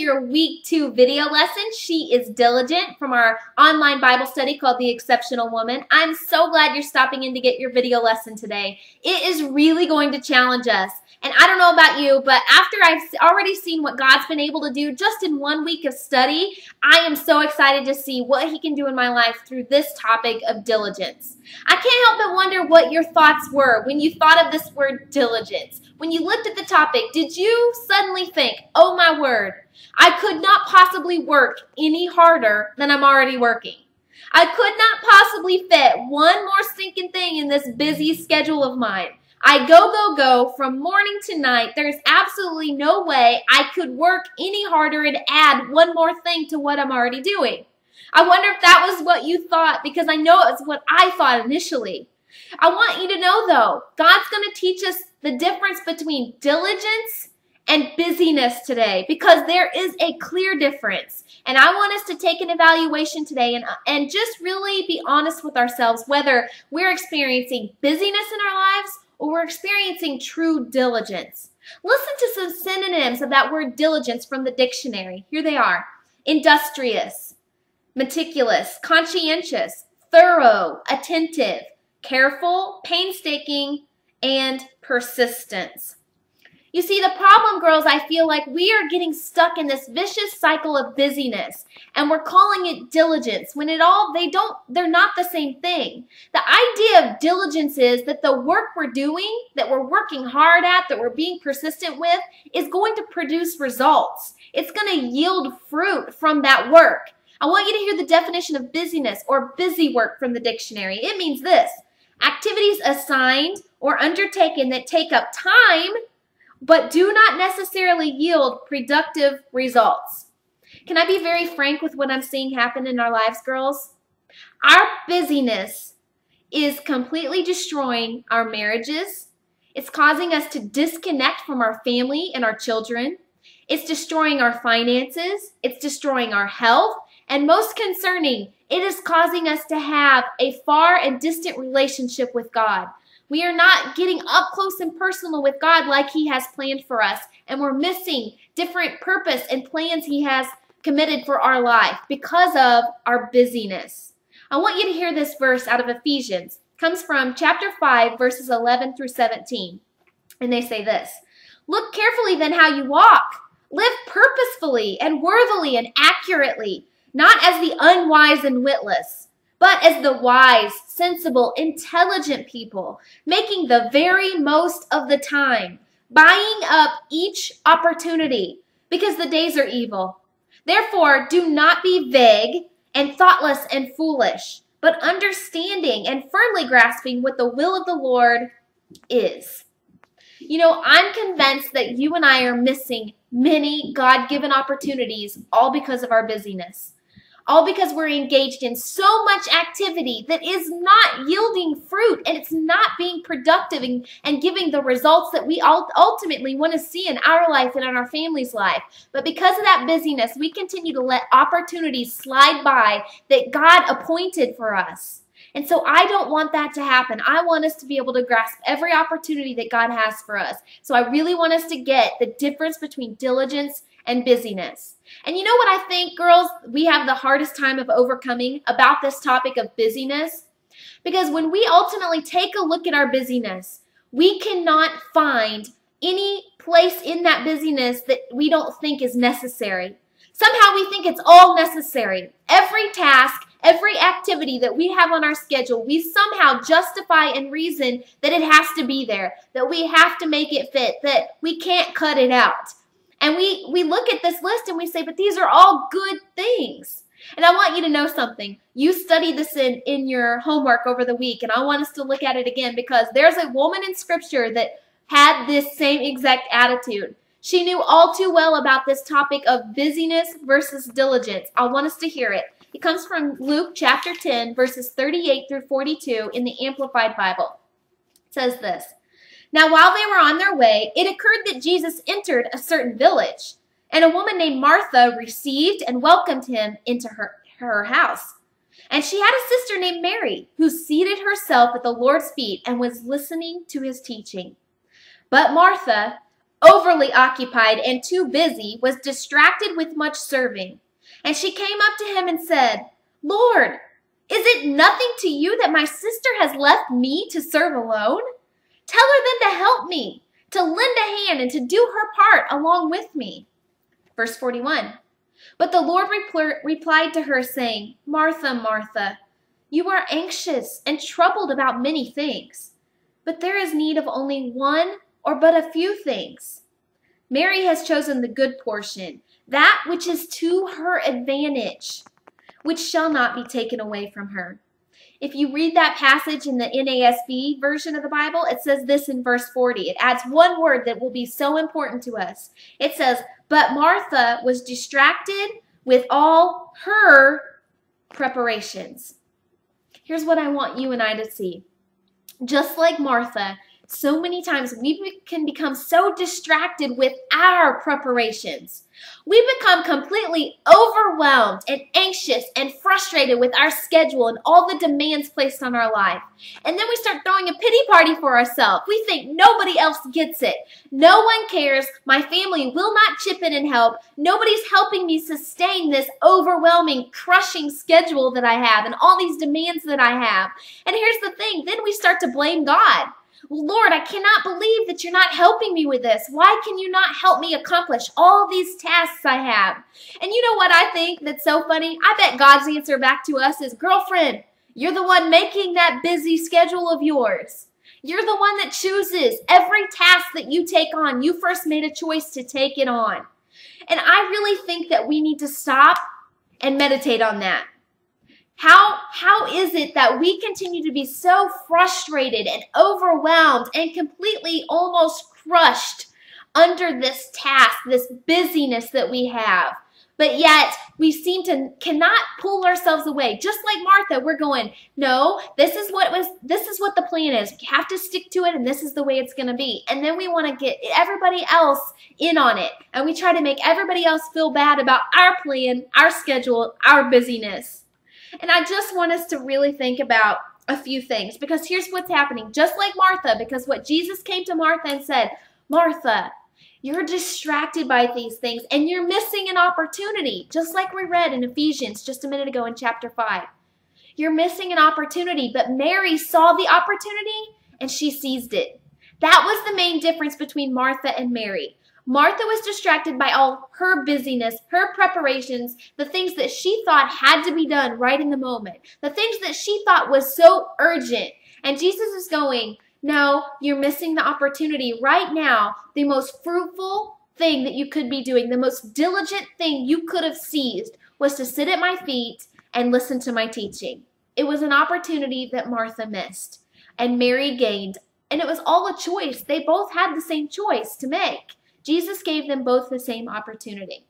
your week 2 video lesson, She is Diligent, from our online Bible study called The Exceptional Woman. I'm so glad you're stopping in to get your video lesson today. It is really going to challenge us. And I don't know about you, but after I've already seen what God's been able to do just in 1 week of study, I am so excited to see what He can do in my life through this topic of diligence. I can't help but wonder what your thoughts were when you thought of this word diligence. When you looked at the topic, did you suddenly think, oh my word, I could not possibly work any harder than I'm already working. I could not possibly fit one more stinking thing in this busy schedule of mine. I go from morning to night. There's absolutely no way I could work any harder and add one more thing to what I'm already doing. I wonder if that was what you thought, because I know it's what I thought initially. I want you to know, though, God's going to teach us the difference between diligence and busyness today, because there is a clear difference. And I want us to take an evaluation today and just really be honest with ourselves whether we're experiencing busyness in our lives or we're experiencing true diligence. Listen to some synonyms of that word diligence from the dictionary. Here they are: industrious, meticulous, conscientious, thorough, attentive, careful, painstaking, and persistence. You see, the problem, girls, I feel like we are getting stuck in this vicious cycle of busyness, and we're calling it diligence when they're not the same thing. The idea of diligence is that the work we're doing, that we're working hard at, that we're being persistent with, is going to produce results. It's going to yield fruit from that work. I want you to hear the definition of busyness or busy work from the dictionary. It means this: activities assigned or undertaken that take up time but do not necessarily yield productive results. Can I be very frank with what I'm seeing happen in our lives, girls? Our busyness is completely destroying our marriages. It's causing us to disconnect from our family and our children. It's destroying our finances. It's destroying our health. And most concerning, it is causing us to have a far and distant relationship with God. We are not getting up close and personal with God like He has planned for us, and we're missing different purpose and plans He has committed for our life because of our busyness. I want you to hear this verse out of Ephesians. It comes from chapter 5, verses 11 through 17. And they say this: "Look carefully then how you walk. Live purposefully and worthily and accurately, not as the unwise and witless, but as the wise, sensible, intelligent people, making the very most of the time, buying up each opportunity, because the days are evil. Therefore, do not be vague and thoughtless and foolish, but understanding and firmly grasping what the will of the Lord is." You know, I'm convinced that you and I are missing many God-given opportunities, all because of our busyness. All because we're engaged in so much activity that is not yielding fruit, and it's not being productive and giving the results that we ultimately want to see in our life and in our family's life. But because of that busyness, we continue to let opportunities slide by that God appointed for us. And so I don't want that to happen. I want us to be able to grasp every opportunity that God has for us. So I really want us to get the difference between diligence and busyness. And you know what I think, girls, we have the hardest time of overcoming about this topic of busyness? Because when we ultimately take a look at our busyness, we cannot find any place in that busyness that we don't think is necessary. Somehow we think it's all necessary. Every task, every activity that we have on our schedule, we somehow justify and reason that it has to be there, that we have to make it fit, that we can't cut it out. And we look at this list and we say, but these are all good things. And I want you to know something. You studied this in your homework over the week, and I want us to look at it again, because there's a woman in Scripture that had this same exact attitude. She knew all too well about this topic of busyness versus diligence. I want us to hear it. It comes from Luke chapter 10, verses 38 through 42 in the Amplified Bible. It says this: "Now while they were on their way, it occurred that Jesus entered a certain village, and a woman named Martha received and welcomed him into her house. And she had a sister named Mary, who seated herself at the Lord's feet and was listening to his teaching. But Martha overly occupied and too busy, was distracted with much serving. And she came up to him and said, Lord, is it nothing to you that my sister has left me to serve alone? Tell her then to help me, to lend a hand and to do her part along with me. Verse 41. But the Lord replied to her, saying, Martha, Martha, you are anxious and troubled about many things, but there is need of only one or but a few things. Mary has chosen the good portion, that which is to her advantage, which shall not be taken away from her. If you read that passage in the NASB version of the Bible, it says this in verse 40. It adds one word that will be so important to us. It says, but Martha was distracted with all her preparations. Here's what I want you and I to see. Just like Martha, so many times we can become so distracted with our preparations. We become completely overwhelmed and anxious and frustrated with our schedule and all the demands placed on our life. And then we start throwing a pity party for ourselves. We think nobody else gets it. No one cares. My family will not chip in and help. Nobody's helping me sustain this overwhelming, crushing schedule that I have and all these demands that I have. And here's the thing. Then we start to blame God. Well, Lord, I cannot believe that you're not helping me with this. Why can you not help me accomplish all these tasks I have? And you know what I think that's so funny? I bet God's answer back to us is, girlfriend, you're the one making that busy schedule of yours. You're the one that chooses every task that you take on. You first made a choice to take it on. And I really think that we need to stop and meditate on that. How is it that we continue to be so frustrated and overwhelmed and completely almost crushed under this task, this busyness that we have? But yet we cannot pull ourselves away. Just like Martha, we're going, no, this is what the plan is. We have to stick to it, and this is the way it's going to be. And then we want to get everybody else in on it, and we try to make everybody else feel bad about our plan, our schedule, our busyness. And I just want us to really think about a few things, because here's what's happening. Just like Martha, because what Jesus came to Martha and said, Martha, you're distracted by these things and you're missing an opportunity. Just like we read in Ephesians just a minute ago in chapter 5. You're missing an opportunity, but Mary saw the opportunity and she seized it. That was the main difference between Martha and Mary. Martha was distracted by all her busyness, her preparations, the things that she thought had to be done right in the moment, the things that she thought was so urgent. And Jesus is going, no, you're missing the opportunity right now. The most fruitful thing that you could be doing, the most diligent thing you could have seized was to sit at my feet and listen to my teaching. It was an opportunity that Martha missed and Mary gained. And it was all a choice. They both had the same choice to make. Jesus gave them both the same opportunity.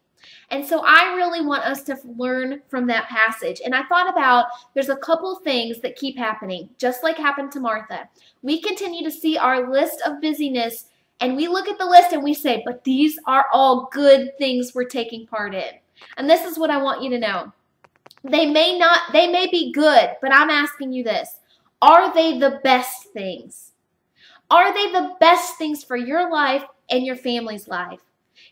And so I really want us to learn from that passage. And I thought about, there's a couple things that keep happening, just like happened to Martha. We continue to see our list of busyness, and we look at the list and we say, but these are all good things we're taking part in. And this is what I want you to know. They may be good, but I'm asking you this. Are they the best things? Are they the best things for your life and your family's life?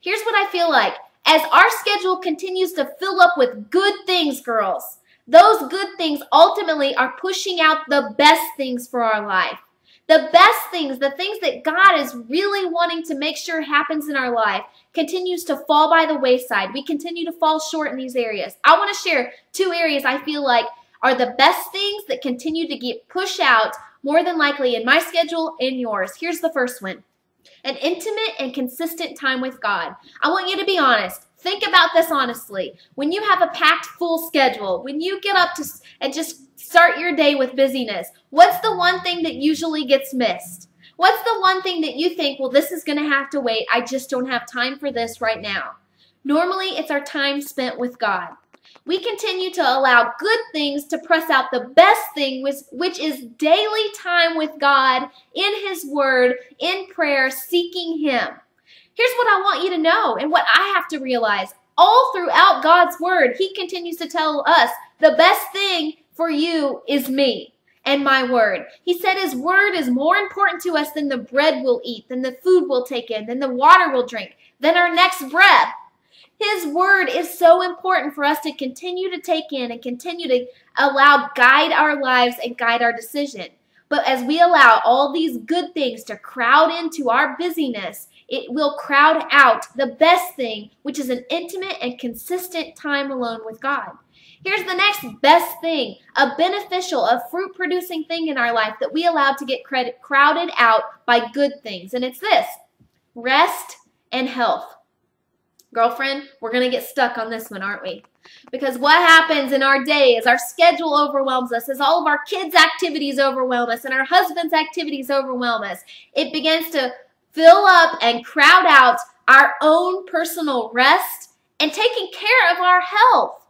Here's what I feel like. As our schedule continues to fill up with good things, girls, those good things ultimately are pushing out the best things for our life. The best things, the things that God is really wanting to make sure happens in our life, continues to fall by the wayside. We continue to fall short in these areas. I want to share 2 areas I feel like are the best things that continue to get pushed out more than likely in my schedule and yours. Here's the first one. An intimate and consistent time with God. I want you to be honest. Think about this honestly. When you have a packed full schedule, when you get up and just start your day with busyness, what's the one thing that usually gets missed? What's the one thing that you think, well, this is going to have to wait. I just don't have time for this right now. Normally, it's our time spent with God. We continue to allow good things to press out the best thing, which is daily time with God, in His Word, in prayer, seeking Him. Here's what I want you to know and what I have to realize. All throughout God's Word, He continues to tell us the best thing for you is me. and my word. He said his word is more important to us than the bread we'll eat, than the food we'll take in, than the water we'll drink, than our next breath. His word is so important for us to continue to take in and continue to allow guide our lives and guide our decision. But as we allow all these good things to crowd into our busyness, it will crowd out the best thing, which is an intimate and consistent time alone with God. Here's the next best thing, a beneficial, a fruit-producing thing in our life that we allow to get crowded out by good things. And it's this: rest and health. Girlfriend, we're going to get stuck on this one, aren't we? Because what happens in our day is our schedule overwhelms us, as all of our kids' activities overwhelm us, and our husband's activities overwhelm us. It begins to fill up and crowd out our own personal rest and taking care of our health.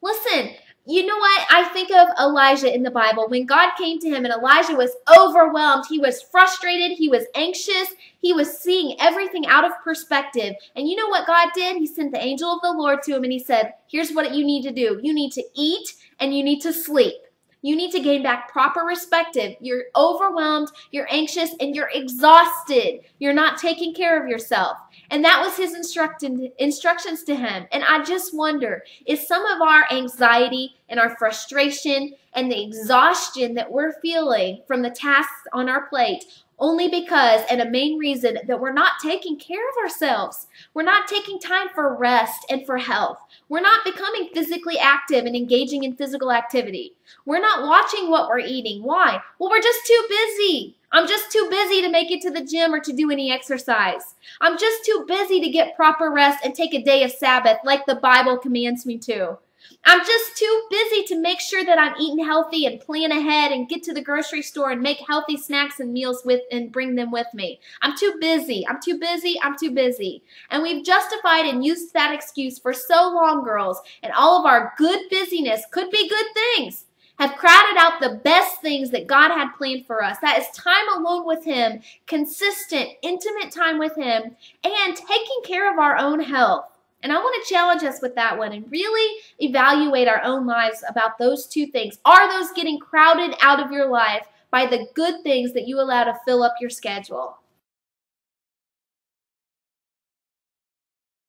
Listen, you know what? I think of Elijah in the Bible. When God came to him and Elijah was overwhelmed, he was frustrated, he was anxious, he was seeing everything out of perspective. And you know what God did? He sent the angel of the Lord to him and he said, here's what you need to do. You need to eat and you need to sleep. You need to gain back proper perspective. You're overwhelmed, you're anxious, and you're exhausted. You're not taking care of yourself. And that was his instructions to him. And I just wonder, is some of our anxiety and our frustration and the exhaustion that we're feeling from the tasks on our plate only because, and a main reason, that we're not taking care of ourselves? We're not taking time for rest and for health. We're not becoming physically active and engaging in physical activity. We're not watching what we're eating. Why? Well, we're just too busy. I'm just too busy to make it to the gym or to do any exercise. I'm just too busy to get proper rest and take a day of Sabbath like the Bible commands me to. I'm just too busy to make sure that I'm eating healthy and plan ahead and get to the grocery store and make healthy snacks and meals and bring them with me. I'm too busy. I'm too busy. I'm too busy. And we've justified and used that excuse for so long, girls, and all of our good busyness could be good things, have crowded out the best things that God had planned for us. That is time alone with Him, consistent, intimate time with Him, and taking care of our own health. And I want to challenge us with that one and really evaluate our own lives about those two things. Are those getting crowded out of your life by the good things that you allow to fill up your schedule?